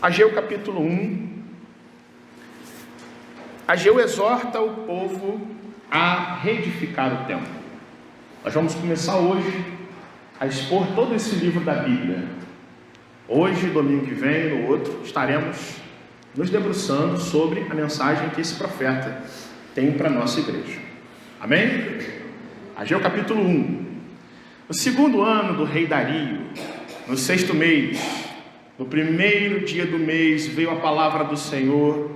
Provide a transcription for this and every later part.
Ageu capítulo 1. Ageu exorta o povo a reedificar o templo. Nós vamos começar hoje a expor todo esse livro da Bíblia. Hoje, domingo que vem, no outro, estaremos nos debruçando sobre a mensagem que esse profeta tem para a nossa igreja. Amém? Ageu capítulo 1. No segundo ano do rei Dario, no sexto mês, no primeiro dia do mês, veio a palavra do Senhor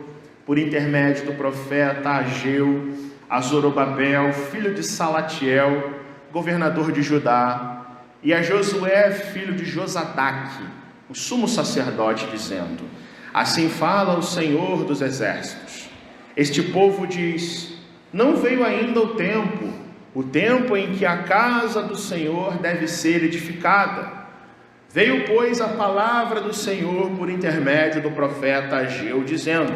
por intermédio do profeta Ageu a Zorobabel, filho de Salatiel, governador de Judá, e a Josué, filho de Josadaque, o sumo sacerdote, dizendo: assim fala o Senhor dos exércitos. Este povo diz: não veio ainda o tempo em que a casa do Senhor deve ser edificada. Veio, pois, a palavra do Senhor por intermédio do profeta Ageu, dizendo: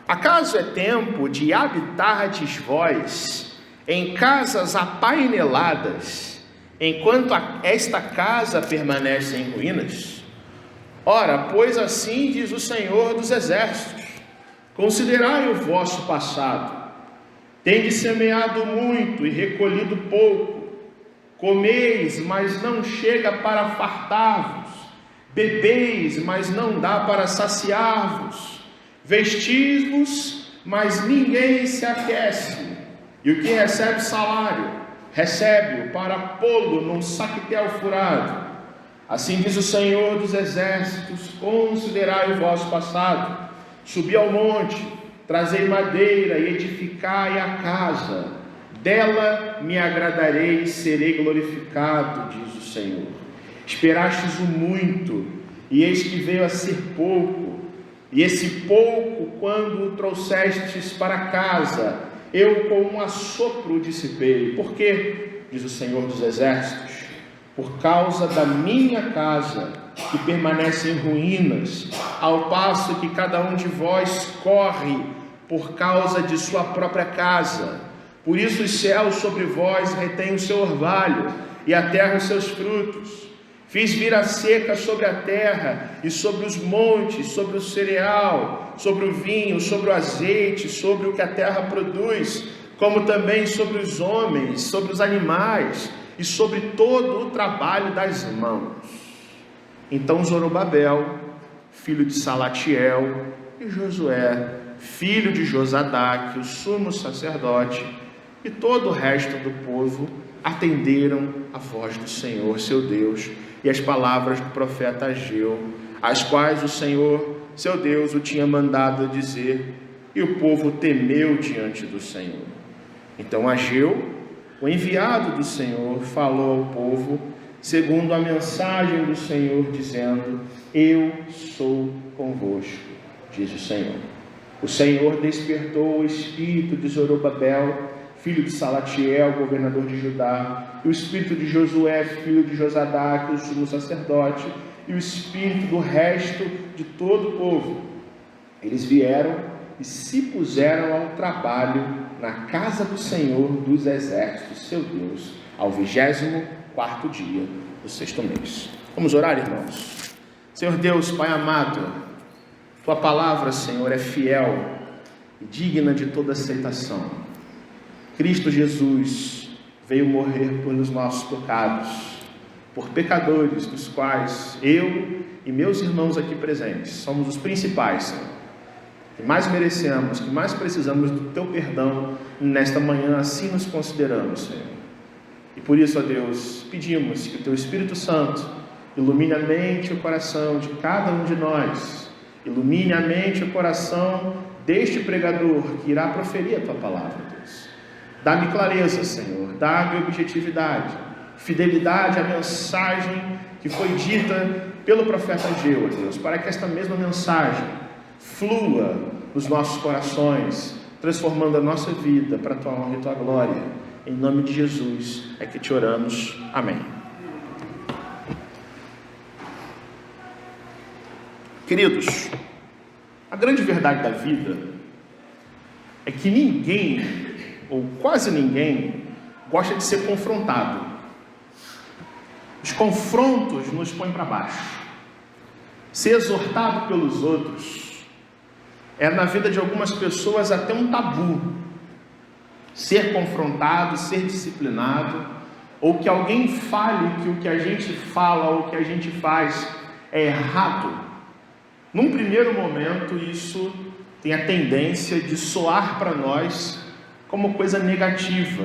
acaso é tempo de habitardes vós em casas apaineladas, enquanto esta casa permanece em ruínas? Ora, pois assim diz o Senhor dos exércitos: considerai o vosso passado. Tendes semeado muito e recolhido pouco. Comeis, mas não chega para fartar-vos. Bebeis, mas não dá para saciar-vos. Vestis-vos, mas ninguém se aquece. E o que recebe salário, recebe-o para pô-lo num saquetel furado. Assim diz o Senhor dos exércitos: considerai o vosso passado. Subi ao monte, trazei madeira e edificai a casa. Dela me agradarei e serei glorificado, diz o Senhor. Esperastes o muito, e eis que veio a ser pouco. E esse pouco, quando o trouxestes para casa, eu com um assopro o dissipei. Por quê? Diz o Senhor dos exércitos: por causa da minha casa, que permanece em ruínas, ao passo que cada um de vós corre por causa de sua própria casa. Por isso os céus sobre vós retêm o seu orvalho, e a terra os seus frutos. Fiz vir a seca sobre a terra, e sobre os montes, sobre o cereal, sobre o vinho, sobre o azeite, sobre o que a terra produz, como também sobre os homens, sobre os animais, e sobre todo o trabalho das mãos. Então Zorobabel, filho de Salatiel, e Josué, filho de Josadaque, o sumo sacerdote, e todo o resto do povo atenderam a voz do Senhor, seu Deus, e as palavras do profeta Ageu, as quais o Senhor, seu Deus, o tinha mandado dizer, e o povo temeu diante do Senhor. Então Ageu, o enviado do Senhor, falou ao povo, segundo a mensagem do Senhor, dizendo: eu sou convosco, diz o Senhor. O Senhor despertou o espírito de Zorobabel, filho de Salatiel, governador de Judá, e o espírito de Josué, filho de Josadaque, o sumo sacerdote, e o espírito do resto de todo o povo. Eles vieram e se puseram ao trabalho na casa do Senhor dos exércitos, seu Deus, ao 24º dia do sexto mês. Vamos orar, irmãos. Senhor Deus, Pai amado, Tua palavra, Senhor, é fiel e digna de toda aceitação. Cristo Jesus veio morrer pelos nossos pecados, por pecadores, dos quais eu e meus irmãos aqui presentes somos os principais, Senhor, que mais merecemos, que mais precisamos do Teu perdão nesta manhã. Assim nos consideramos, Senhor. E por isso, ó Deus, pedimos que o Teu Espírito Santo ilumine a mente e o coração de cada um de nós, ilumine a mente e o coração deste pregador que irá proferir a Tua palavra, Deus. Dá-me clareza, Senhor, dá-me objetividade, fidelidade à mensagem que foi dita pelo profeta Ageu, Deus, para que esta mesma mensagem flua nos nossos corações, transformando a nossa vida para a Tua honra e Tua glória. Em nome de Jesus é que te oramos. Amém. Queridos, a grande verdade da vida é que ninguém, ou quase ninguém, gosta de ser confrontado. Os confrontos nos põem para baixo. ser exortado pelos outros, é na vida de algumas pessoas até um tabu. Ser confrontado, ser disciplinado, ou que alguém fale que o que a gente fala ou o que a gente faz é errado. Num primeiro momento, isso tem a tendência de soar para nós como coisa negativa,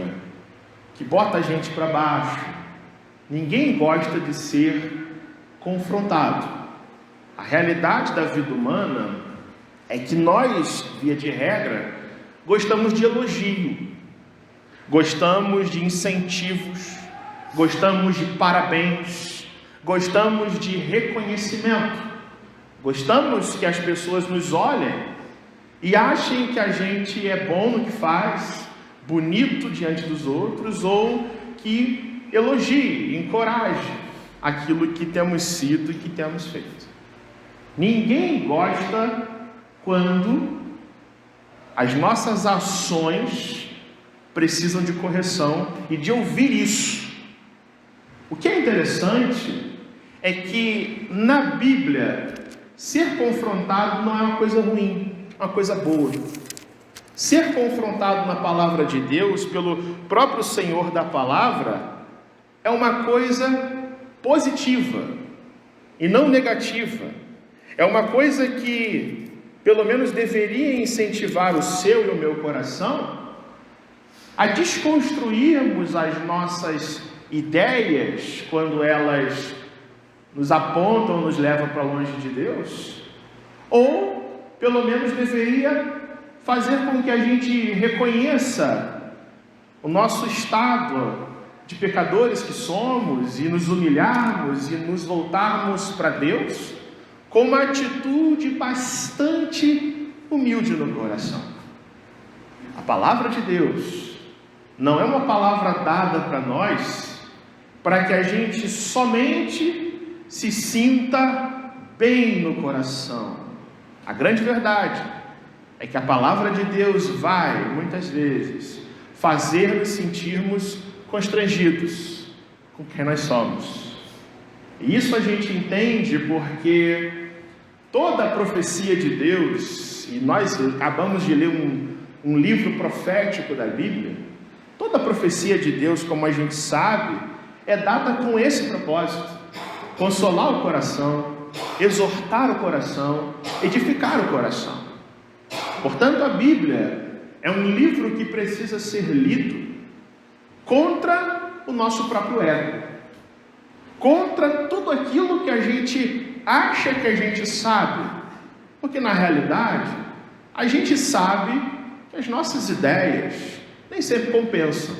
que bota a gente para baixo. Ninguém gosta de ser confrontado. A realidade da vida humana é que nós, via de regra, gostamos de elogio, gostamos de incentivos, gostamos de parabéns, gostamos de reconhecimento, gostamos que as pessoas nos olhem e achem que a gente é bom no que faz, bonito diante dos outros, ou que elogie, encoraje aquilo que temos sido e que temos feito. Ninguém gosta quando as nossas ações precisam de correção e de ouvir isso. O que é interessante é que na Bíblia ser confrontado não é uma coisa ruim, é uma coisa boa. Ser confrontado na palavra de Deus pelo próprio Senhor da palavra é uma coisa positiva e não negativa. É uma coisa que pelo menos deveria incentivar o seu e o meu coração a desconstruirmos as nossas ideias quando elas nos apontam, nos levam para longe de Deus, ou pelo menos deveria fazer com que a gente reconheça o nosso estado de pecadores que somos e nos humilharmos e nos voltarmos para Deus com uma atitude bastante humilde no coração. A palavra de Deus não é uma palavra dada para nós para que a gente somente se sinta bem no coração. A grande verdade é que a palavra de Deus vai, muitas vezes, fazer nos sentirmos constrangidos com quem nós somos. E isso a gente entende porque toda a profecia de Deus, e nós acabamos de ler um livro profético da Bíblia, toda a profecia de Deus, como a gente sabe, é dada com esse propósito: consolar o coração, exortar o coração, edificar o coração. Portanto, a Bíblia é um livro que precisa ser lido contra o nosso próprio ego, contra tudo aquilo que a gente acha que a gente sabe, porque na realidade a gente sabe que as nossas ideias nem sempre compensam.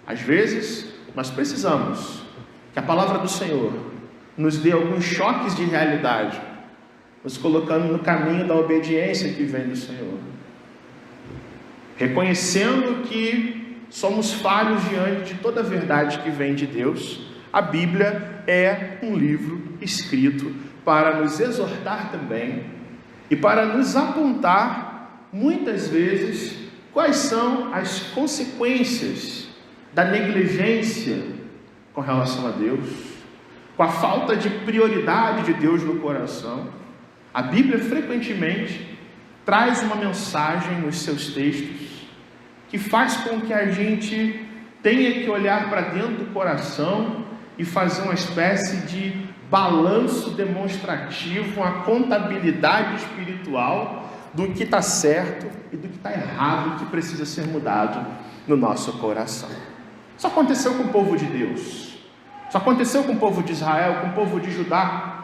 Às vezes nós precisamos que a palavra do Senhor nos dê alguns choques de realidade, nos colocando no caminho da obediência que vem do Senhor, reconhecendo que somos falhos diante de toda a verdade que vem de Deus. A Bíblia é um livro escrito para nos exortar também e para nos apontar, muitas vezes, quais são as consequências da negligência com relação a Deus, com a falta de prioridade de Deus no coração. A Bíblia frequentemente traz uma mensagem nos seus textos que faz com que a gente tenha que olhar para dentro do coração e fazer uma espécie de balanço demonstrativo, uma contabilidade espiritual do que está certo e do que está errado, que precisa ser mudado no nosso coração. Isso aconteceu com o povo de Deus, isso aconteceu com o povo de Israel, com o povo de Judá.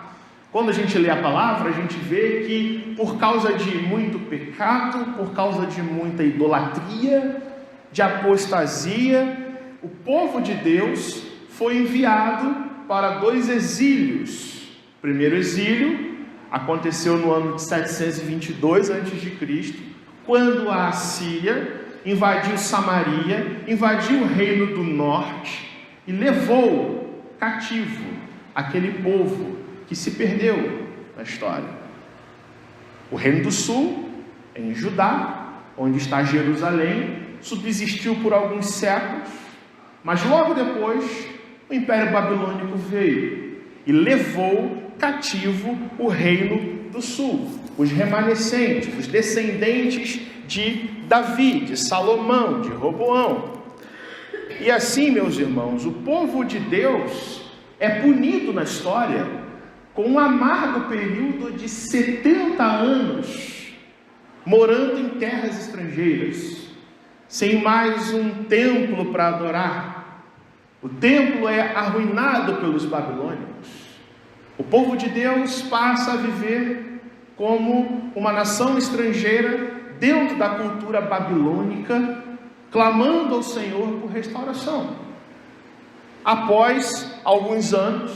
Quando a gente lê a palavra, a gente vê que por causa de muito pecado, por causa de muita idolatria, de apostasia, o povo de Deus foi enviado para 2 exílios. O primeiro exílio aconteceu no ano de 722 a.C., quando a Assíria invadiu Samaria, invadiu o reino do norte e levou cativo aquele povo que se perdeu na história. O reino do sul, em Judá, onde está Jerusalém, subsistiu por alguns séculos, mas logo depois o Império Babilônico veio e levou cativo o reino do sul, os remanescentes, os descendentes de Davi, de Salomão, de Roboão. E assim, meus irmãos, o povo de Deus é punido na história com um amargo período de 70 anos morando em terras estrangeiras, sem mais um templo para adorar. O templo é arruinado pelos babilônicos. O povo de Deus passa a viver como uma nação estrangeira dentro da cultura babilônica, clamando ao Senhor por restauração. Após alguns anos,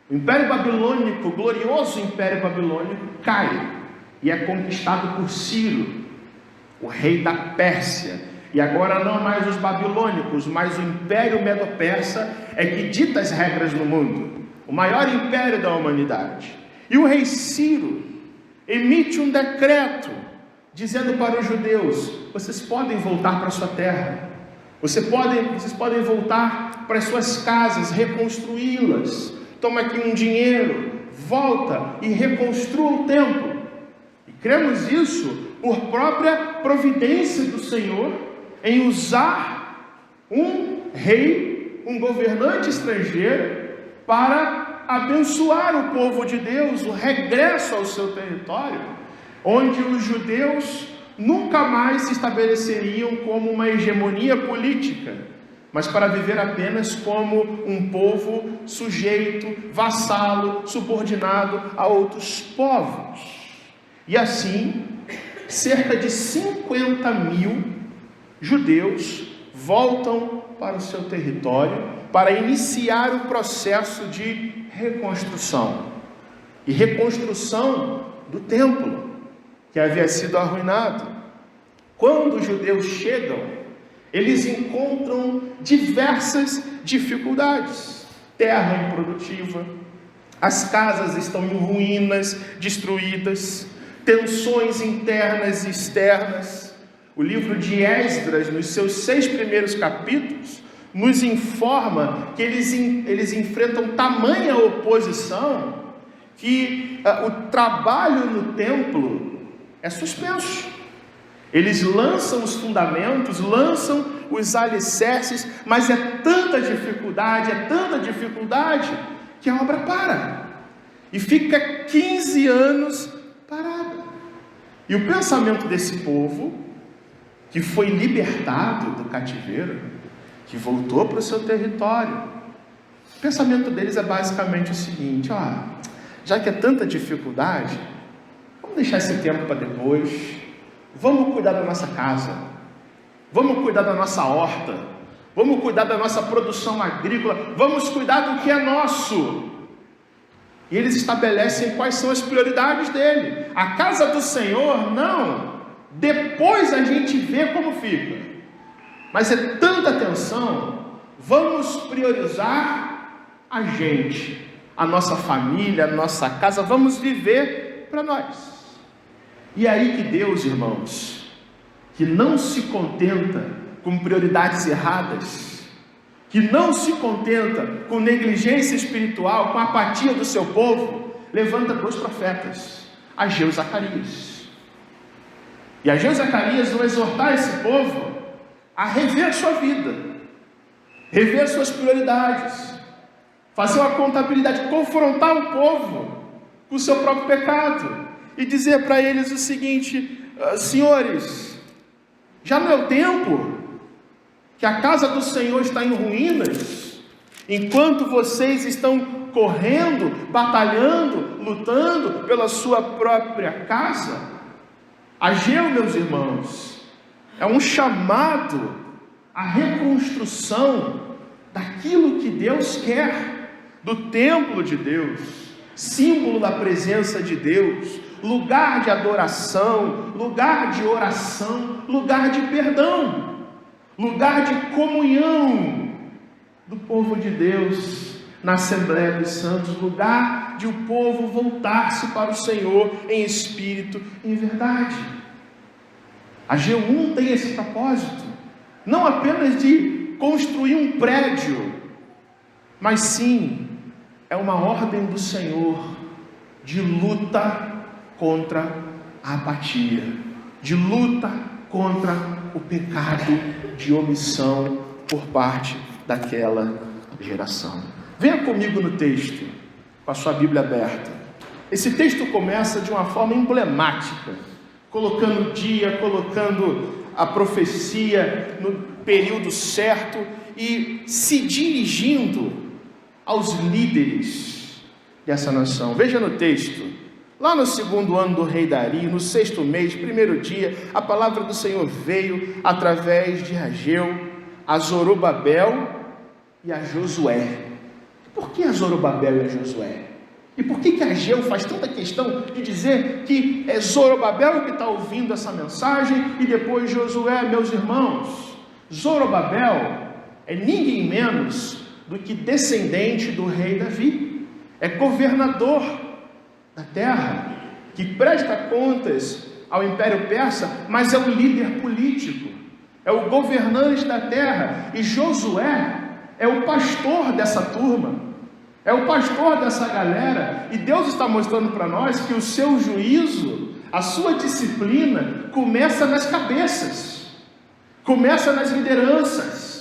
o Império Babilônico, o glorioso Império Babilônico, cai e é conquistado por Ciro, o rei da Pérsia. E agora não mais os babilônicos, mas o Império Medo-Persa é que dita as regras no mundo, o maior império da humanidade. E o rei Ciro emite um decreto dizendo para os judeus: vocês podem voltar para a sua terra, vocês podem voltar para as suas casas, reconstruí-las. Toma aqui um dinheiro, volta e reconstrua o templo. E cremos isso por própria providência do Senhor, em usar um rei, um governante estrangeiro, para abençoar o povo de Deus, o regresso ao seu território, onde os judeus nunca mais se estabeleceriam como uma hegemonia política, mas para viver apenas como um povo sujeito, vassalo, subordinado a outros povos. E assim, cerca de 50 mil judeus voltam para o seu território para iniciar o processo de reconstrução. E reconstrução do templo, que havia sido arruinado. Quando os judeus chegam, eles encontram diversas dificuldades. Terra improdutiva, as casas estão em ruínas, destruídas, tensões internas e externas. O livro de Esdras, nos seus 6 primeiros capítulos, nos informa que eles enfrentam tamanha oposição que o trabalho no templo é suspenso. Eles lançam os fundamentos, lançam os alicerces, mas é tanta dificuldade, que a obra para. E fica 15 anos parada. E o pensamento desse povo, que foi libertado do cativeiro, que voltou para o seu território, o pensamento deles é basicamente o seguinte: já que é tanta dificuldade, vamos deixar esse tempo para depois. Vamos cuidar da nossa casa, vamos cuidar da nossa horta, vamos cuidar da nossa produção agrícola, vamos cuidar do que é nosso. E eles estabelecem quais são as prioridades dele. A casa do Senhor, não, depois a gente vê como fica. Mas é tanta tensão, vamos priorizar a gente, a nossa família, a nossa casa, vamos viver para nós. E aí que Deus, irmãos, que não se contenta com prioridades erradas, que não se contenta com negligência espiritual, com apatia do seu povo, levanta 2 profetas, Ageu e Zacarias. E Ageu e Zacarias vão exortar esse povo a rever sua vida, rever suas prioridades, fazer uma contabilidade, confrontar o povo com o seu próprio pecado e dizer para eles o seguinte: senhores, já não é o tempo que a casa do Senhor está em ruínas, enquanto vocês estão correndo, batalhando, lutando pela sua própria casa? Ageu, meus irmãos, é um chamado à reconstrução daquilo que Deus quer, do templo de Deus, símbolo da presença de Deus, lugar de adoração, lugar de oração, lugar de perdão, lugar de comunhão do povo de Deus na Assembleia dos Santos, lugar de o povo voltar-se para o Senhor em espírito e em verdade. Ageu 1 tem esse propósito, não apenas de construir um prédio, mas sim é uma ordem do Senhor de luta contra a apatia, de luta contra o pecado de omissão por parte daquela geração. Venha comigo no texto, com a sua Bíblia aberta. Esse texto começa de uma forma emblemática, colocando o dia, colocando a profecia no período certo e se dirigindo aos líderes dessa nação. Veja no texto, lá no 2º ano do rei Dario, no 6º mês, 1º dia, a palavra do Senhor veio através de Ageu a Zorobabel e a Josué. Por que a Zorobabel e a Josué? E por que Ageu faz tanta questão de dizer que é Zorobabel que está ouvindo essa mensagem e depois Josué, meus irmãos? Zorobabel é ninguém menos do que descendente do rei Davi, é governador da terra, que presta contas ao Império Persa, mas é o líder político, é o governante da terra, e Josué é o pastor dessa turma, é o pastor dessa galera, e Deus está mostrando para nós que o seu juízo, a sua disciplina, começa nas cabeças, começa nas lideranças,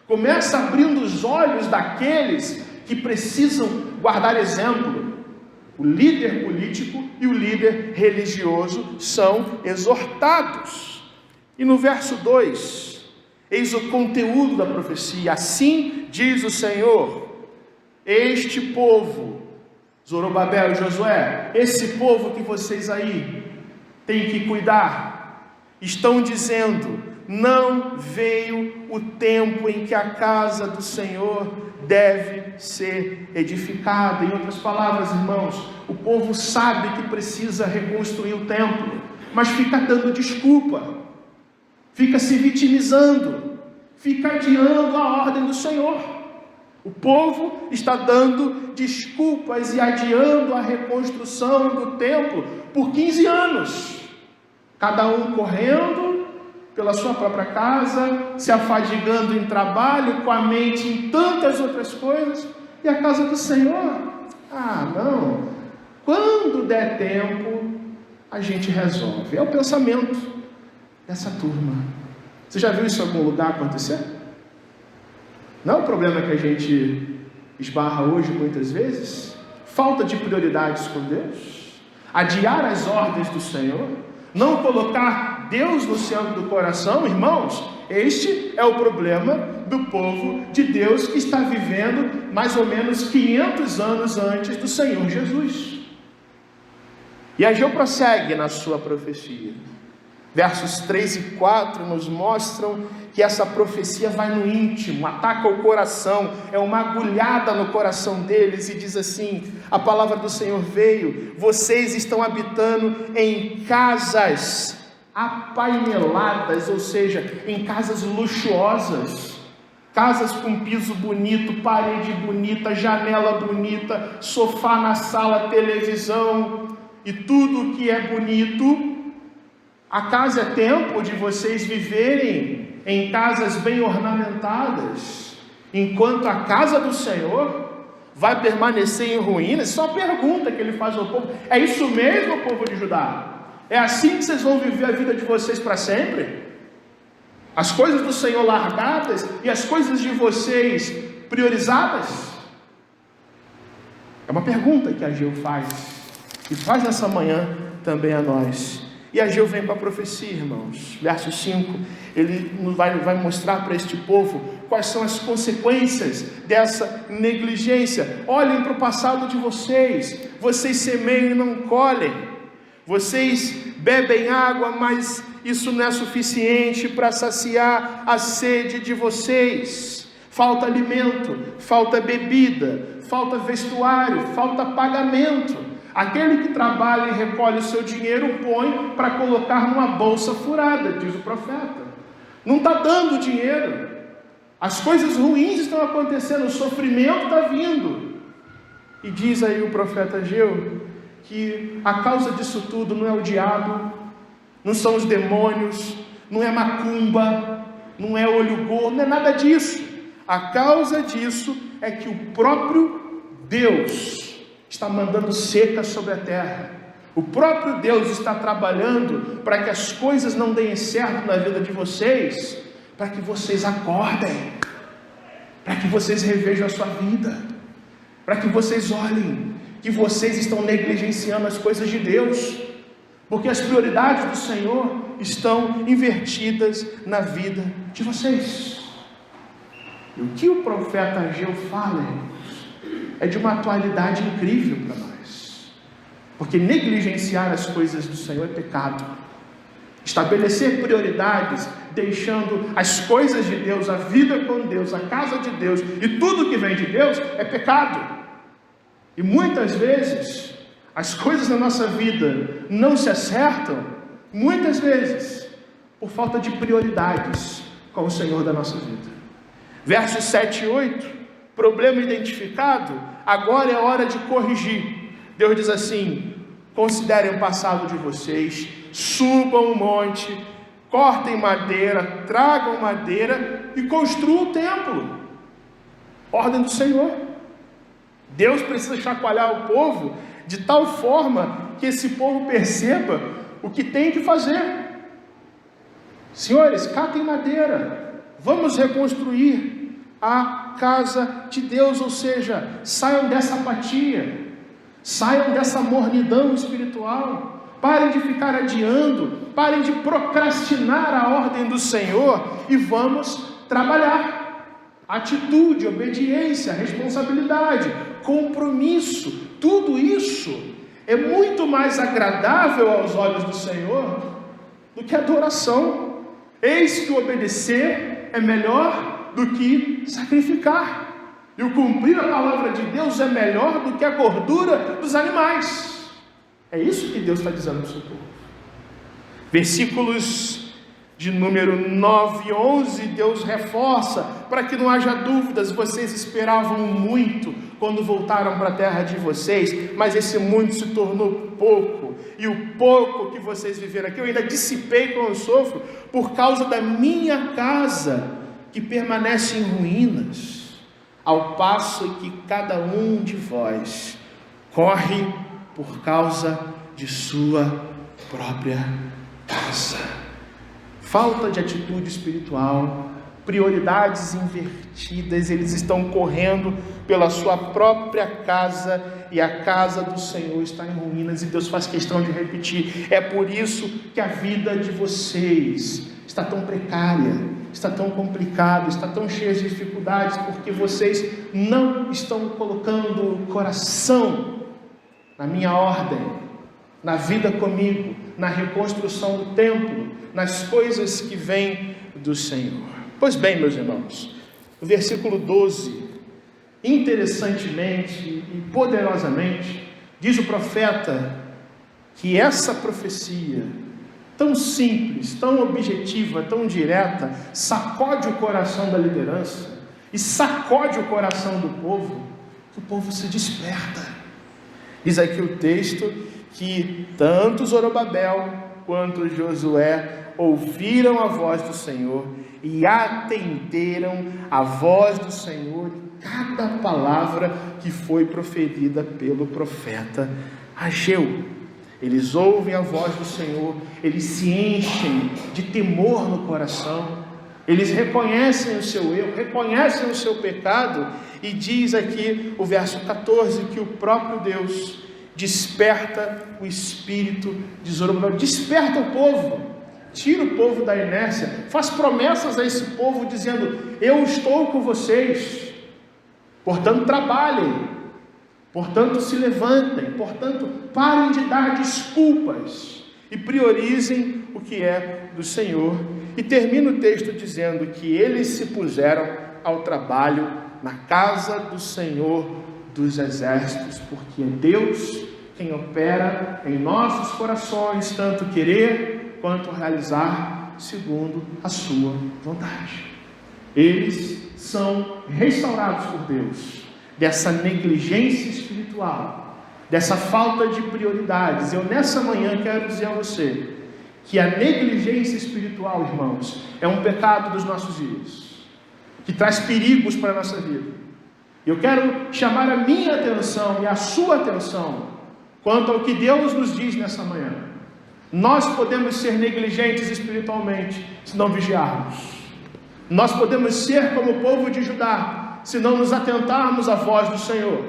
começa abrindo os olhos daqueles que precisam guardar exemplo. O líder político e o líder religioso são exortados. E no verso 2, eis o conteúdo da profecia: assim diz o Senhor, este povo, Zorobabel e Josué, esse povo que vocês aí têm que cuidar, estão dizendo: não veio o tempo em que a casa do Senhor deve ser edificada. Em outras palavras, irmãos, o povo sabe que precisa reconstruir o templo, mas fica dando desculpa, fica se vitimizando, fica adiando a ordem do Senhor. O povo está dando desculpas e adiando a reconstrução do templo por 15 anos, cada um correndo pela sua própria casa, se afadigando em trabalho, com a mente em tantas outras coisas, e a casa do Senhor, não, quando der tempo, a gente resolve. É o pensamento dessa turma. Você já viu isso em algum lugar acontecer? Não é o problema que a gente esbarra hoje muitas vezes? Falta de prioridades com Deus, adiar as ordens do Senhor, não colocar Deus no centro do coração. Irmãos, este é o problema do povo de Deus que está vivendo mais ou menos 500 anos antes do Senhor Jesus. E Ageu prossegue na sua profecia. Versos 3 e 4 nos mostram que essa profecia vai no íntimo, ataca o coração, é uma agulhada no coração deles, e diz assim: a palavra do Senhor veio, vocês estão habitando em casas apaineladas, ou seja, em casas luxuosas, casas com piso bonito, parede bonita, janela bonita, sofá na sala, televisão e tudo que é bonito. A casa é tempo de vocês viverem em casas bem ornamentadas, enquanto a casa do Senhor vai permanecer em ruínas. Só a pergunta que ele faz ao povo: é isso mesmo, povo de Judá? É assim que vocês vão viver a vida de vocês para sempre? As coisas do Senhor largadas e as coisas de vocês priorizadas? É uma pergunta que Ageu faz, e faz nessa manhã também a nós. E Ageu vem com a profecia, irmãos. Verso 5, ele vai mostrar para este povo quais são as consequências dessa negligência. Olhem para o passado de vocês. Vocês semeiam e não colhem. Vocês bebem água, mas isso não é suficiente para saciar a sede de vocês. Falta alimento, falta bebida, falta vestuário, falta pagamento. Aquele que trabalha e recolhe o seu dinheiro põe para colocar numa bolsa furada, diz o profeta. Não está dando dinheiro. As coisas ruins estão acontecendo, o sofrimento está vindo. E diz aí o profeta Ageu que a causa disso tudo não é o diabo, não são os demônios, não é macumba, não é olho gordo, não é nada disso. A causa disso é que o próprio Deus está mandando seca sobre a terra. O próprio Deus está trabalhando para que as coisas não deem certo na vida de vocês, para que vocês acordem, para que vocês revejam a sua vida, para que vocês olhem que vocês estão negligenciando as coisas de Deus, porque as prioridades do Senhor estão invertidas na vida de vocês. E o que o profeta Ageu fala, irmãos, é de uma atualidade incrível para nós, porque negligenciar as coisas do Senhor é pecado. Estabelecer prioridades, deixando as coisas de Deus, a vida com Deus, a casa de Deus e tudo que vem de Deus é pecado. E muitas vezes as coisas na nossa vida não se acertam, muitas vezes por falta de prioridades com o Senhor da nossa vida. Versos 7 e 8, problema identificado, agora é hora de corrigir. Deus diz assim: considerem o passado de vocês, subam o monte, cortem madeira, tragam madeira e construam o templo. Ordem do Senhor. Deus precisa chacoalhar o povo de tal forma que esse povo perceba o que tem que fazer. Senhores, catem madeira, vamos reconstruir a casa de Deus, ou seja, saiam dessa apatia, saiam dessa mornidão espiritual, parem de ficar adiando, parem de procrastinar a ordem do Senhor e vamos trabalhar. Atitude, obediência, responsabilidade, compromisso, tudo isso é muito mais agradável aos olhos do Senhor do que a adoração. Eis que o obedecer é melhor do que sacrificar, e o cumprir a palavra de Deus é melhor do que a gordura dos animais. É isso que Deus está dizendo para o seu povo. Versículos de número 9 e 11, Deus reforça, para que não haja dúvidas, vocês esperavam muito quando voltaram para a terra de vocês, mas esse muito se tornou pouco, e o pouco que vocês viveram aqui, eu ainda dissipei com o sofro, por causa da minha casa, que permanece em ruínas, ao passo que cada um de vós corre por causa de sua própria casa. Falta de atitude espiritual, prioridades invertidas, eles estão correndo pela sua própria casa, e a casa do Senhor está em ruínas, e Deus faz questão de repetir: é por isso que a vida de vocês está tão precária, está tão complicada, está tão cheia de dificuldades, porque vocês não estão colocando o coração na minha ordem, na vida comigo, na reconstrução do templo, nas coisas que vêm do Senhor. Pois bem, meus irmãos, o versículo 12, interessantemente e poderosamente, diz o profeta que essa profecia, tão simples, tão objetiva, tão direta, sacode o coração da liderança e sacode o coração do povo, que o povo se desperta. Diz aqui o texto que tanto Zorobabel quanto Josué ouviram a voz do Senhor e atenderam a voz do Senhor em cada palavra que foi proferida pelo profeta Ageu. Eles ouvem a voz do Senhor, eles se enchem de temor no coração, eles reconhecem o seu erro, reconhecem o seu pecado, e diz aqui o verso 14 que o próprio Deus desperta o espírito de Zorobabel, desperta o povo, tira o povo da inércia, faz promessas a esse povo dizendo: eu estou com vocês, portanto trabalhem, portanto se levantem, portanto parem de dar desculpas e priorizem o que é do Senhor. E termina o texto dizendo que eles se puseram ao trabalho na casa do Senhor dos exércitos, porque é Deus quem opera em nossos corações, tanto querer quanto realizar segundo a sua vontade. Eles são restaurados por Deus dessa negligência espiritual, dessa falta de prioridades. Eu nessa manhã quero dizer a você que a negligência espiritual, irmãos, é um pecado dos nossos dias, que traz perigos para a nossa vida. Eu quero chamar a minha atenção e a sua atenção quanto ao que Deus nos diz nessa manhã. Nós podemos ser negligentes espiritualmente se não vigiarmos. Nós podemos ser como o povo de Judá se não nos atentarmos à voz do Senhor.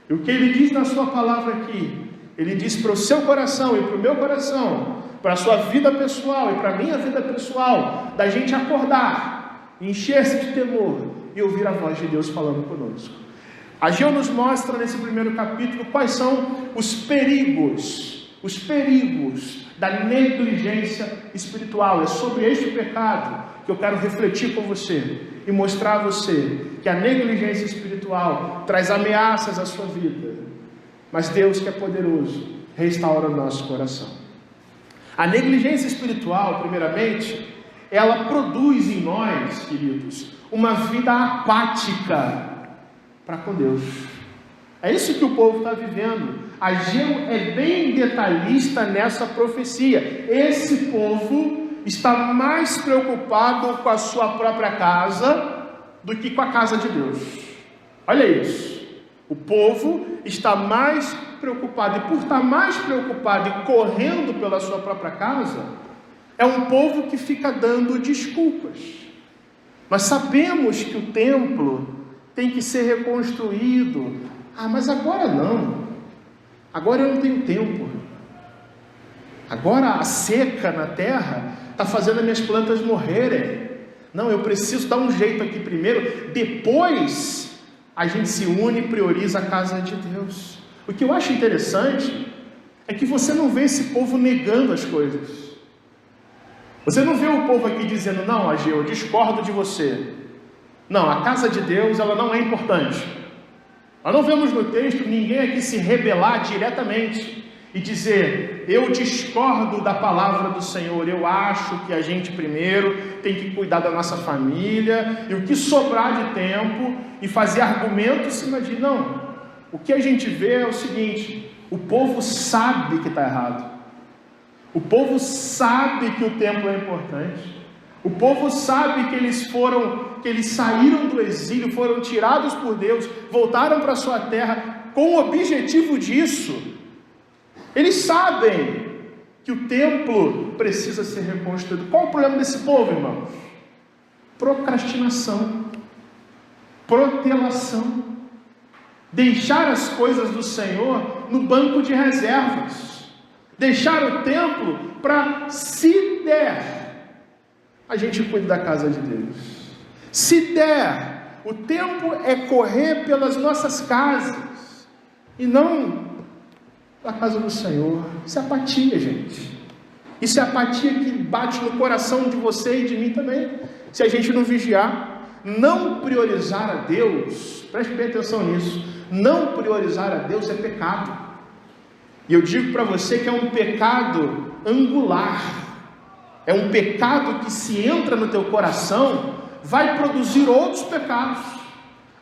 E o que Ele diz na sua palavra aqui, Ele diz para o seu coração e para o meu coração, para a sua vida pessoal e para a minha vida pessoal, da gente acordar, encher-se de temor e ouvir a voz de Deus falando conosco. Ageu nos mostra nesse primeiro capítulo quais são os perigos da negligência espiritual. É sobre este pecado que eu quero refletir com você e mostrar a você que a negligência espiritual traz ameaças à sua vida, mas Deus, que é poderoso, restaura o nosso coração. A negligência espiritual, primeiramente, ela produz em nós, queridos, uma vida apática para com Deus. É isso que o povo está vivendo. Ageu é bem detalhista nessa profecia. Esse povo está mais preocupado com a sua própria casa do que com a casa de Deus. Olha isso. O povo está mais preocupado, e por estar mais preocupado e correndo pela sua própria casa, é um povo que fica dando desculpas. Nós sabemos que o templo tem que ser reconstruído. Mas agora não. Agora eu não tenho tempo. Agora a seca na terra está fazendo as minhas plantas morrerem. Não, eu preciso dar um jeito aqui primeiro. Depois a gente se une e prioriza a casa de Deus. O que eu acho interessante é que você não vê esse povo negando as coisas. Você não vê o povo aqui dizendo: não, Ageu, eu discordo de você. Não, a casa de Deus, ela não é importante. Nós não vemos no texto ninguém aqui se rebelar diretamente e dizer: eu discordo da palavra do Senhor, eu acho que a gente primeiro tem que cuidar da nossa família, e o que sobrar de tempo, e fazer argumentos em cima de... Não, o que a gente vê é o seguinte: o povo sabe que está errado, o povo sabe que o templo é importante, o povo sabe que eles saíram do exílio, foram tirados por Deus, voltaram para a sua terra com o objetivo disso. Eles sabem que o templo precisa ser reconstruído. Qual o problema desse povo, irmãos? Procrastinação, protelação, deixar as coisas do Senhor no banco de reservas, deixar o templo para, se der, a gente cuida da casa de Deus. Se der, o tempo é correr pelas nossas casas e não a casa do Senhor. Isso é apatia, gente. Isso é apatia que bate no coração de você e de mim também. Se a gente não vigiar, não priorizar a Deus, preste bem atenção nisso, não priorizar a Deus é pecado. E eu digo para você que é um pecado angular. É um pecado que, se entra no teu coração, vai produzir outros pecados.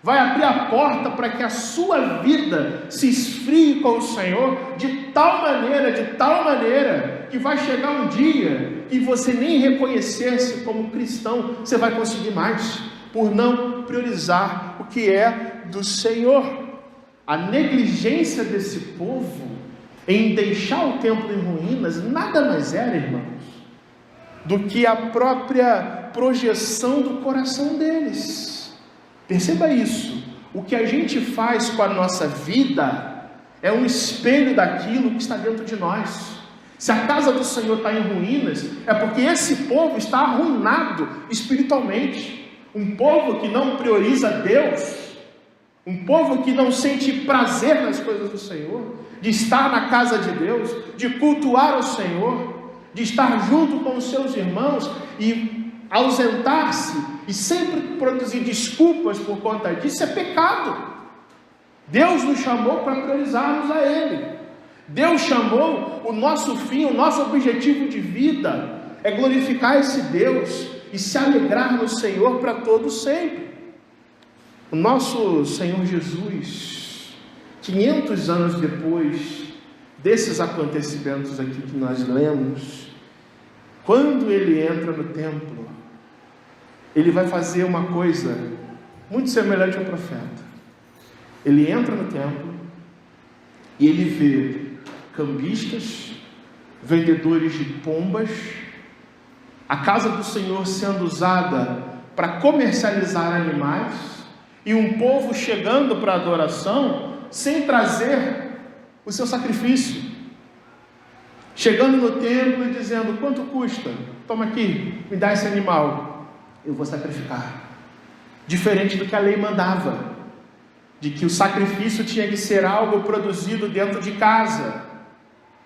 Vai abrir a porta para que a sua vida se esfrie com o Senhor de tal maneira, que vai chegar um dia que você nem reconhecer-se como cristão, você vai conseguir mais, por não priorizar o que é do Senhor. A negligência desse povo em deixar o templo em ruínas nada mais era, irmãos, do que a própria projeção do coração deles. Perceba isso. O que a gente faz com a nossa vida é um espelho daquilo que está dentro de nós. Se a casa do Senhor está em ruínas, é porque esse povo está arruinado espiritualmente. Um povo que não prioriza Deus, um povo que não sente prazer nas coisas do Senhor, de estar na casa de Deus, de cultuar o Senhor, de estar junto com os seus irmãos e ausentar-se e sempre produzir desculpas por conta disso, é pecado. Deus nos chamou para priorizarmos a Ele. Deus chamou o nosso fim, o nosso objetivo de vida é glorificar esse Deus e se alegrar no Senhor para todo sempre. O nosso Senhor Jesus, 500 anos depois desses acontecimentos aqui que nós lemos, quando Ele entra no templo, Ele vai fazer uma coisa muito semelhante ao profeta. Ele entra no templo e ele vê cambistas, vendedores de pombas, a casa do Senhor sendo usada para comercializar animais, e um povo chegando para a adoração sem trazer o seu sacrifício, chegando no templo e dizendo: quanto custa? Toma aqui, me dá esse animal, eu vou sacrificar. Diferente do que a lei mandava, de que o sacrifício tinha que ser algo produzido dentro de casa,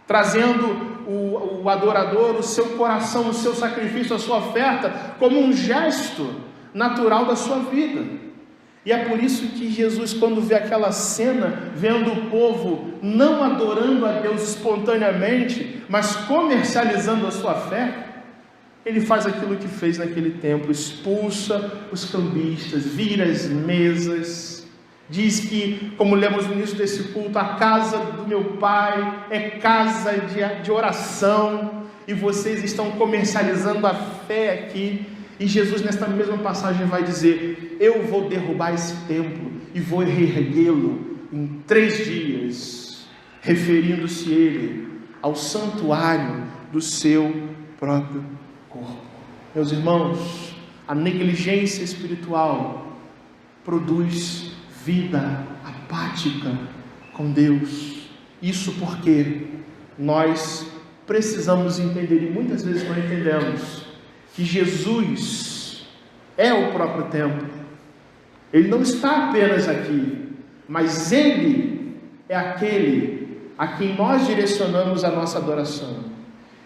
trazendo o adorador, o seu coração, o seu sacrifício, a sua oferta, como um gesto natural da sua vida. E é por isso que Jesus, quando vê aquela cena, vendo o povo não adorando a Deus espontaneamente, mas comercializando a sua fé, ele faz aquilo que fez naquele templo: expulsa os cambistas, vira as mesas. Diz que, como lemos no início desse culto, a casa do meu pai é casa de oração, e vocês estão comercializando a fé aqui. E Jesus, nesta mesma passagem, vai dizer: eu vou derrubar esse templo e vou reerguê-lo em 3 dias, referindo-se ele ao santuário do seu próprio corpo. Meus irmãos, a negligência espiritual produz vida apática com Deus. Isso porque nós precisamos entender, e muitas vezes não entendemos, que Jesus é o próprio templo. Ele não está apenas aqui, mas Ele é aquele a quem nós direcionamos a nossa adoração.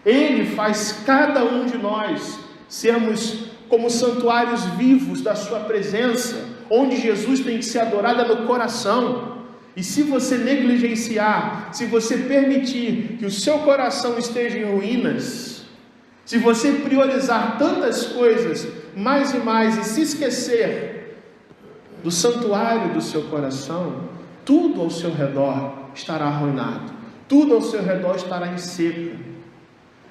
Ele faz cada um de nós sermos como santuários vivos da sua presença, onde Jesus tem que ser adorado no coração. E se você negligenciar, se você permitir que o seu coração esteja em ruínas, se você priorizar tantas coisas mais e mais e se esquecer do santuário do seu coração, tudo ao seu redor estará arruinado, tudo ao seu redor estará em seca.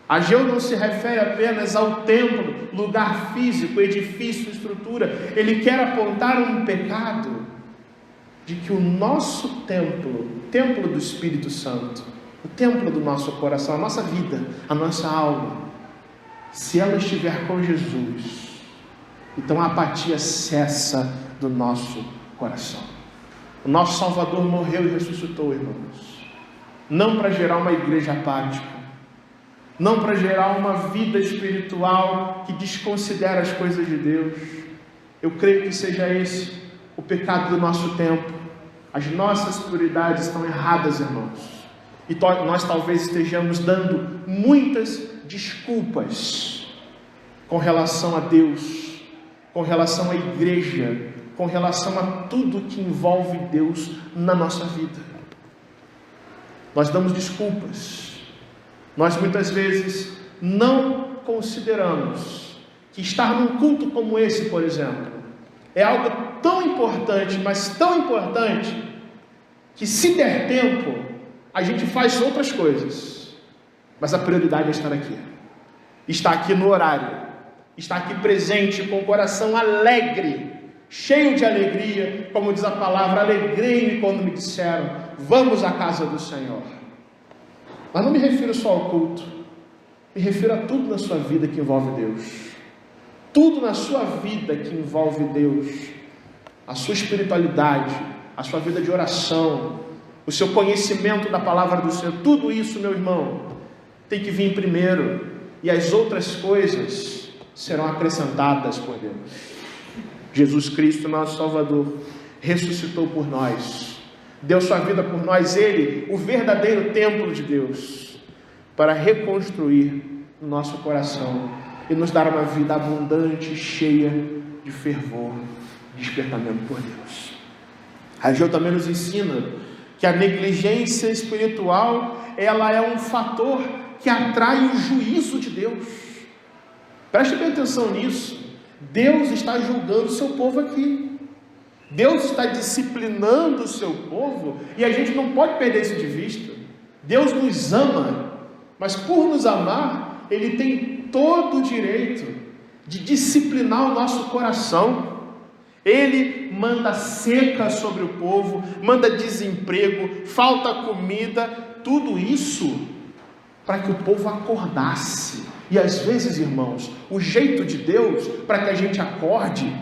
Ageu não se refere apenas ao templo, lugar físico, edifício, estrutura. Ele quer apontar um pecado de que o nosso templo, o templo do Espírito Santo, o templo do nosso coração, a nossa vida, a nossa alma, se ela estiver com Jesus, então a apatia cessa do nosso coração. O nosso Salvador morreu e ressuscitou, irmãos, não para gerar uma igreja apática, não para gerar uma vida espiritual que desconsidera as coisas de Deus. Eu creio que seja esse o pecado do nosso tempo. As nossas prioridades estão erradas, irmãos, e nós talvez estejamos dando muitas desculpas com relação a Deus, com relação à igreja, com relação a tudo que envolve Deus na nossa vida. Nós damos desculpas. Nós muitas vezes não consideramos que estar num culto como esse, por exemplo, é algo tão importante, mas tão importante, que se der tempo, a gente faz outras coisas, mas a prioridade é estar aqui. Estar aqui no horário, estar aqui presente, com o coração alegre, cheio de alegria, como diz a palavra: alegrei-me quando me disseram, vamos à casa do Senhor. Mas não me refiro só ao culto, me refiro a tudo na sua vida que envolve Deus. Tudo na sua vida que envolve Deus, a sua espiritualidade, a sua vida de oração, o seu conhecimento da palavra do Senhor, tudo isso, meu irmão, tem que vir primeiro, e as outras coisas serão acrescentadas por Deus. Jesus Cristo, nosso Salvador, ressuscitou por nós, deu sua vida por nós, Ele, o verdadeiro templo de Deus, para reconstruir o nosso coração e nos dar uma vida abundante, cheia de fervor, despertamento por Deus. Ageu também nos ensina que a negligência espiritual, ela é um fator que atrai o juízo de Deus. Preste bem atenção nisso. Deus está julgando o seu povo aqui. Deus está disciplinando o seu povo, e a gente não pode perder isso de vista. Deus nos ama, mas por nos amar, Ele tem todo o direito de disciplinar o nosso coração. Ele manda seca sobre o povo, manda desemprego, falta comida, tudo isso para que o povo acordasse. E às vezes, irmãos, o jeito de Deus para que a gente acorde,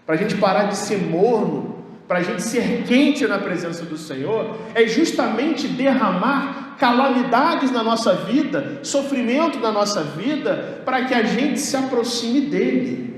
para a gente parar de ser morno, para a gente ser quente na presença do Senhor, é justamente derramar calamidades na nossa vida, sofrimento na nossa vida, para que a gente se aproxime dele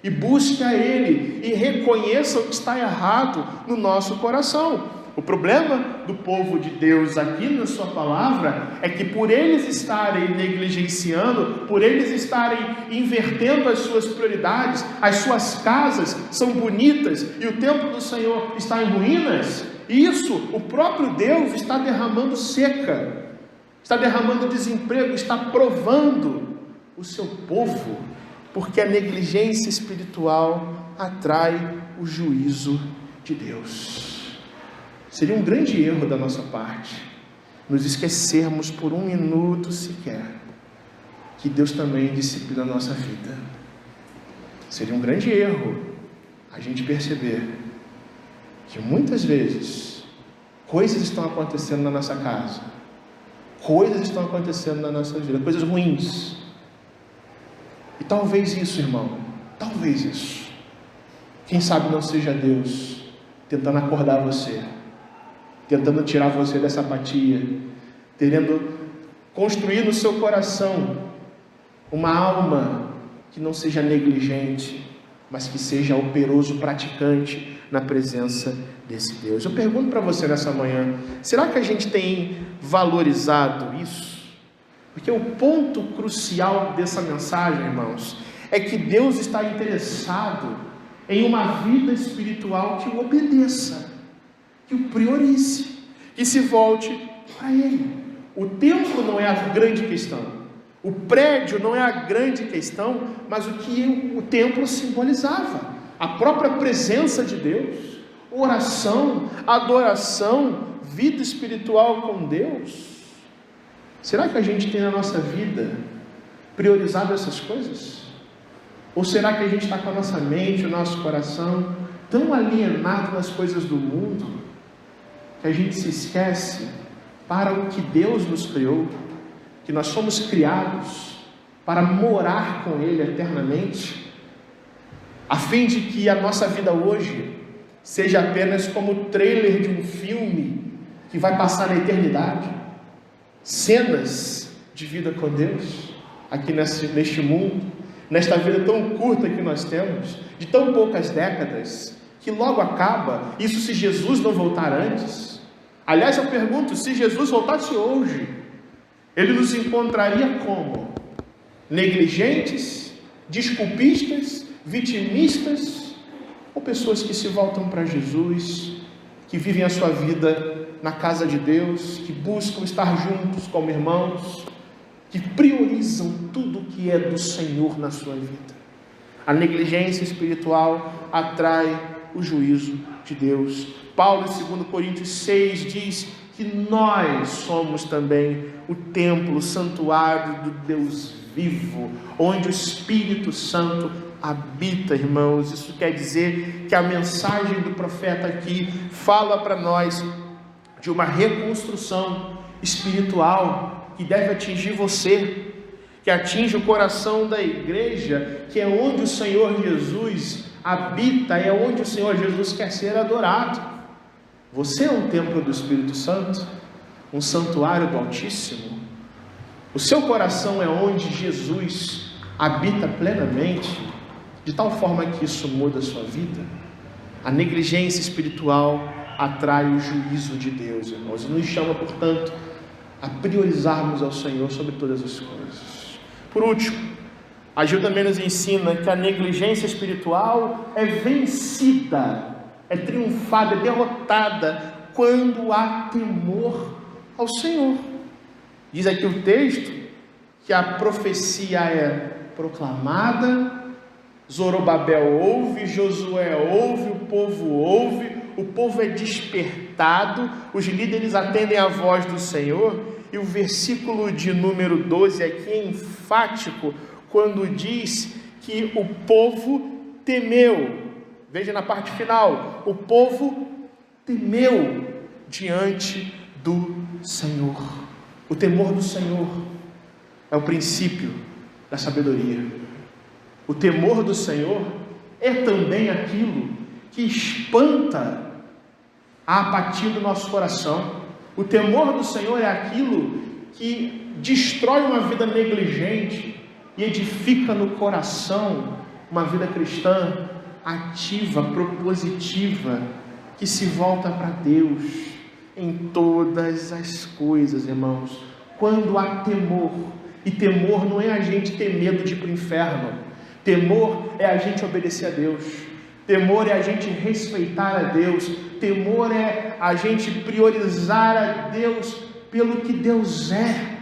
e busque a ele e reconheça o que está errado no nosso coração. O problema do povo de Deus aqui na sua palavra é que por eles estarem negligenciando, por eles estarem invertendo as suas prioridades, as suas casas são bonitas e o templo do Senhor está em ruínas, isso o próprio Deus está derramando seca, está derramando desemprego, está provando o seu povo, porque a negligência espiritual atrai o juízo de Deus. Seria um grande erro da nossa parte nos esquecermos por um minuto sequer que Deus também disciplina a nossa vida. Seria um grande erro a gente perceber que muitas vezes coisas estão acontecendo na nossa casa, coisas estão acontecendo na nossa vida, coisas ruins. E talvez isso, irmão, talvez isso, quem sabe não seja Deus tentando acordar você, tentando tirar você dessa apatia, querendo construir no seu coração uma alma que não seja negligente, mas que seja operoso praticante na presença desse Deus. Eu pergunto para você nessa manhã, será que a gente tem valorizado isso? Porque o ponto crucial dessa mensagem, irmãos, é que Deus está interessado em uma vida espiritual que o obedeça, que o priorize, que se volte para Ele. O templo não é a grande questão, o prédio não é a grande questão, mas o que o templo simbolizava, a própria presença de Deus, oração, adoração, vida espiritual com Deus. Será que a gente tem na nossa vida priorizado essas coisas? Ou será que a gente está com a nossa mente, o nosso coração tão alienado nas coisas do mundo, que a gente se esquece para o que Deus nos criou, que nós somos criados para morar com Ele eternamente, a fim de que a nossa vida hoje seja apenas como o trailer de um filme que vai passar na eternidade, cenas de vida com Deus, aqui neste mundo, nesta vida tão curta que nós temos, de tão poucas décadas, que logo acaba, isso se Jesus não voltar antes. Aliás, eu pergunto, se Jesus voltasse hoje, Ele nos encontraria como? Negligentes, desculpistas, vitimistas, ou pessoas que se voltam para Jesus, que vivem a sua vida na casa de Deus, que buscam estar juntos como irmãos, que priorizam tudo que é do Senhor na sua vida. A espiritual atrai o juízo de Deus. Paulo, em 2 Coríntios 6, diz que nós somos também o templo, o santuário do Deus vivo, onde o Espírito Santo habita, irmãos. Isso quer dizer que a mensagem do profeta aqui fala para nós de uma reconstrução espiritual que deve atingir você, que atinge o coração da igreja, que é onde o Senhor Jesus habita, é onde o Senhor Jesus quer ser adorado. Você é um templo do Espírito Santo, um santuário do Altíssimo. O seu coração é onde Jesus habita plenamente, de tal forma que isso muda a sua vida. A negligência espiritual atrai o juízo de Deus, irmãos, e nos chama, portanto, a priorizarmos ao Senhor sobre todas as coisas. Por último, a Gil também nos ensina que a negligência espiritual é vencida, é triunfada, é derrotada quando há temor ao Senhor. Diz aqui o texto que a profecia é proclamada, Zorobabel ouve, Josué ouve, o povo é despertado, os líderes atendem à voz do Senhor, e o versículo de número 12 aqui é enfático, quando diz que o povo temeu. Veja na parte final, o povo temeu diante do Senhor. O temor do Senhor é o princípio da sabedoria. O temor do Senhor é também aquilo que espanta a apatia do nosso coração. O temor do Senhor é aquilo que destrói uma vida negligente e edifica no coração uma vida cristã ativa, propositiva, que se volta para Deus em todas as coisas, irmãos. Quando há temor, e temor não é a gente ter medo de ir para o inferno, temor é a gente obedecer a Deus, temor é a gente respeitar a Deus, temor é a gente priorizar a Deus pelo que Deus é,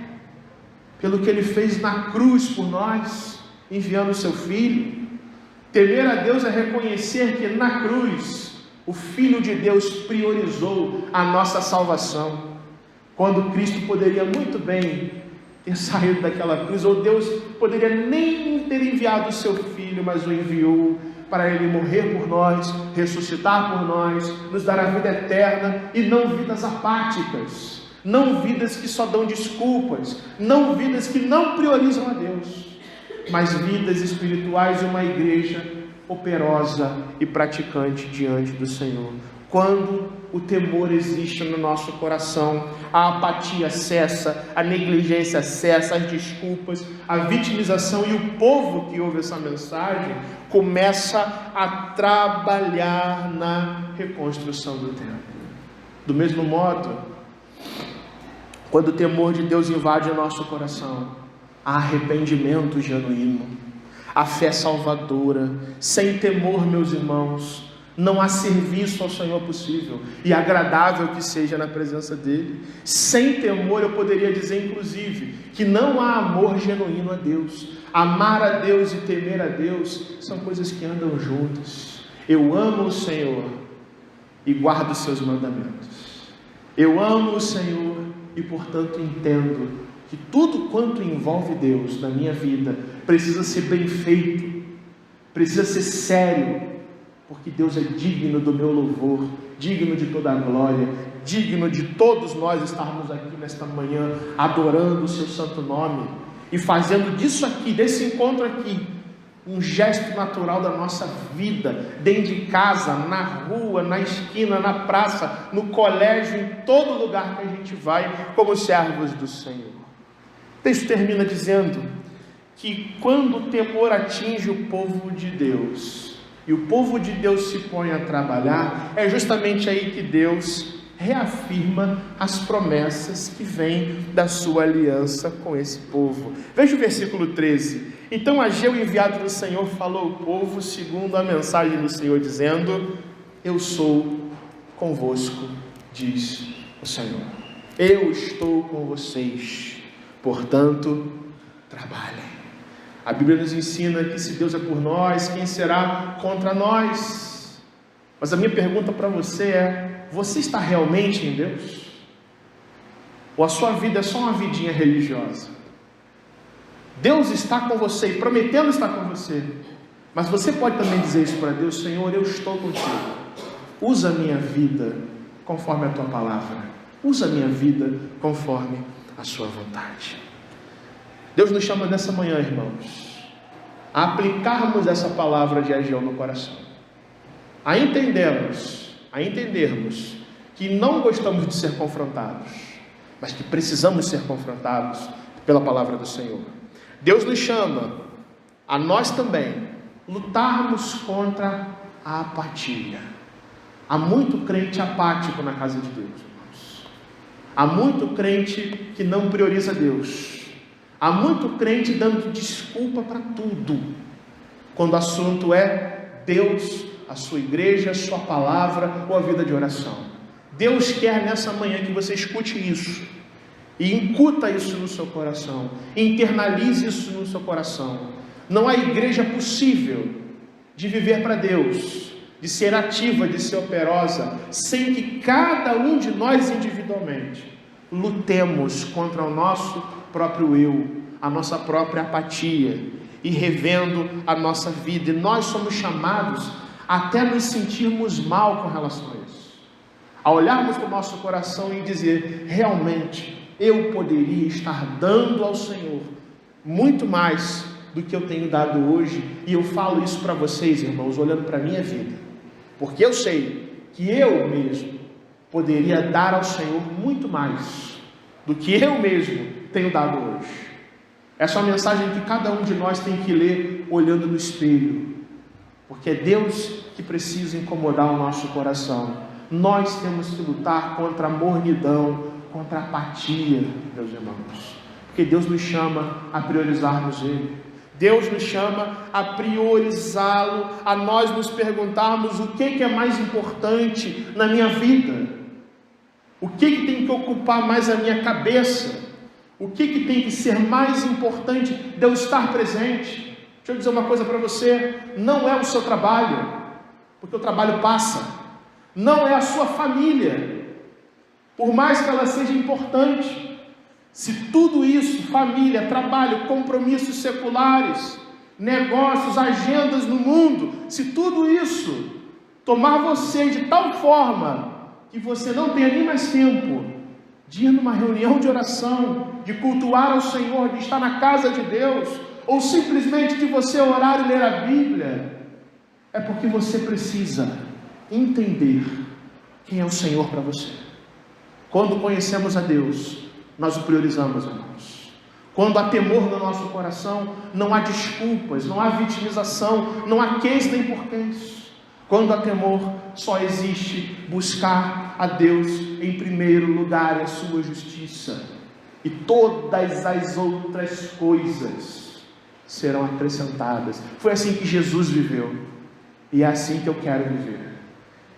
pelo que Ele fez na cruz por nós, enviando o seu Filho. Temer a Deus é reconhecer que na cruz o Filho de Deus priorizou a nossa salvação, quando Cristo poderia muito bem ter saído daquela cruz, ou Deus poderia nem ter enviado o seu Filho, mas o enviou para Ele morrer por nós, ressuscitar por nós, nos dar a vida eterna, e não vidas apáticas, não vidas que só dão desculpas, não vidas que não priorizam a Deus, mas vidas espirituais e uma igreja operosa e praticante diante do Senhor. Quando o temor existe no nosso coração, a apatia cessa, a negligência cessa, as desculpas, a vitimização, e o povo que ouve essa mensagem começa a trabalhar na reconstrução do templo. Do mesmo modo, quando o temor de Deus invade o nosso coração, há arrependimento genuíno, a fé salvadora. Sem temor, meus irmãos, não há serviço ao Senhor possível e agradável que seja na presença dEle. Sem temor, eu poderia dizer inclusive que não há amor genuíno a Deus. Amar a Deus e temer a Deus são coisas que andam juntas. Eu amo o Senhor e guardo os seus mandamentos. Eu amo o Senhor e, portanto, entendo que tudo quanto envolve Deus na minha vida precisa ser bem feito, precisa ser sério, porque Deus é digno do meu louvor, digno de toda a glória, digno de todos nós estarmos aqui nesta manhã adorando o seu santo nome e fazendo disso aqui, desse encontro aqui, um gesto natural da nossa vida, dentro de casa, na rua, na esquina, na praça, no colégio, em todo lugar que a gente vai, como servos do Senhor. O texto termina dizendo que quando o temor atinge o povo de Deus, e o povo de Deus se põe a trabalhar, é justamente aí que Deus reafirma as promessas que vêm da sua aliança com esse povo. Veja o versículo 13. Então Ageu, enviado do Senhor, falou ao povo segundo a mensagem do Senhor, dizendo: eu sou convosco, diz o Senhor. Eu estou com vocês, portanto, trabalhem. A Bíblia nos ensina que se Deus é por nós, quem será contra nós? Mas a minha pergunta para você é: você está realmente em Deus? Ou a sua vida é só uma vidinha religiosa? Deus está com você e prometendo estar com você, mas você pode também dizer isso para Deus: Senhor, eu estou contigo, usa a minha vida conforme a tua palavra, usa a minha vida conforme a sua vontade. Deus nos chama nessa manhã, irmãos, a aplicarmos essa palavra de Ageu no coração, a entendermos que não gostamos de ser confrontados, mas que precisamos ser confrontados pela palavra do Senhor. Deus nos chama a nós também lutarmos contra a apatia. Há muito crente apático na casa de Deus, irmãos. Há muito crente que não prioriza Deus. Há muito crente dando desculpa para tudo, quando o assunto é Deus, a sua igreja, a sua palavra ou a vida de oração. Deus quer nessa manhã que você escute isso e incuta isso no seu coração, internalize isso no seu coração. Não há igreja possível de viver para Deus, de ser ativa, de ser operosa, sem que cada um de nós individualmente lutemos contra o nosso próprio eu, a nossa própria apatia, e revendo a nossa vida. E nós somos chamados até nos sentirmos mal com relação a isso. A olharmos para o nosso coração e dizer, realmente, eu poderia estar dando ao Senhor muito mais do que eu tenho dado hoje, e eu falo isso para vocês, irmãos, olhando para a minha vida, porque eu sei que eu mesmo poderia dar ao Senhor muito mais do que eu mesmo tenho dado hoje. Essa é uma mensagem que cada um de nós tem que ler olhando no espelho, porque é Deus que precisa incomodar o nosso coração. Nós temos que lutar contra a mornidão, contra a apatia, meus irmãos, porque Deus nos chama a priorizarmos Ele. Deus nos chama a priorizá-lo, a nós nos perguntarmos o que é mais importante na minha vida, o que tem que ocupar mais a minha cabeça, o que tem que ser mais importante de eu estar presente. Deixa eu dizer uma coisa para você, não é o seu trabalho, porque o trabalho passa, não é a sua família, por mais que ela seja importante. Se tudo isso, família, trabalho, compromissos seculares, negócios, agendas no mundo, se tudo isso tomar você de tal forma que você não tenha nem mais tempo de ir numa reunião de oração, de cultuar ao Senhor, de estar na casa de Deus, ou simplesmente de você orar e ler a Bíblia, é porque você precisa entender quem é o Senhor para você. Quando conhecemos a Deus, nós o priorizamos, irmãos. Quando há temor no nosso coração, não há desculpas, não há vitimização, não há quês nem porquês. Quando há temor, só existe buscar a Deus em primeiro lugar e a sua justiça, e todas as outras coisas serão acrescentadas. Foi assim que Jesus viveu, e é assim que eu quero viver,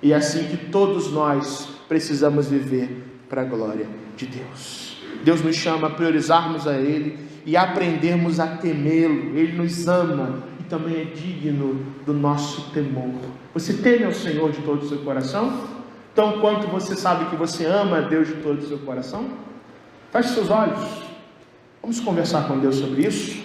e é assim que todos nós precisamos viver para a glória de Deus. Deus nos chama a priorizarmos a Ele e aprendermos a temê-lo. Ele nos ama e também é digno do nosso temor. Você teme ao Senhor de todo o seu coração? Então, quanto você sabe que você ama a Deus de todo o seu coração? Feche seus olhos. Vamos conversar com Deus sobre isso.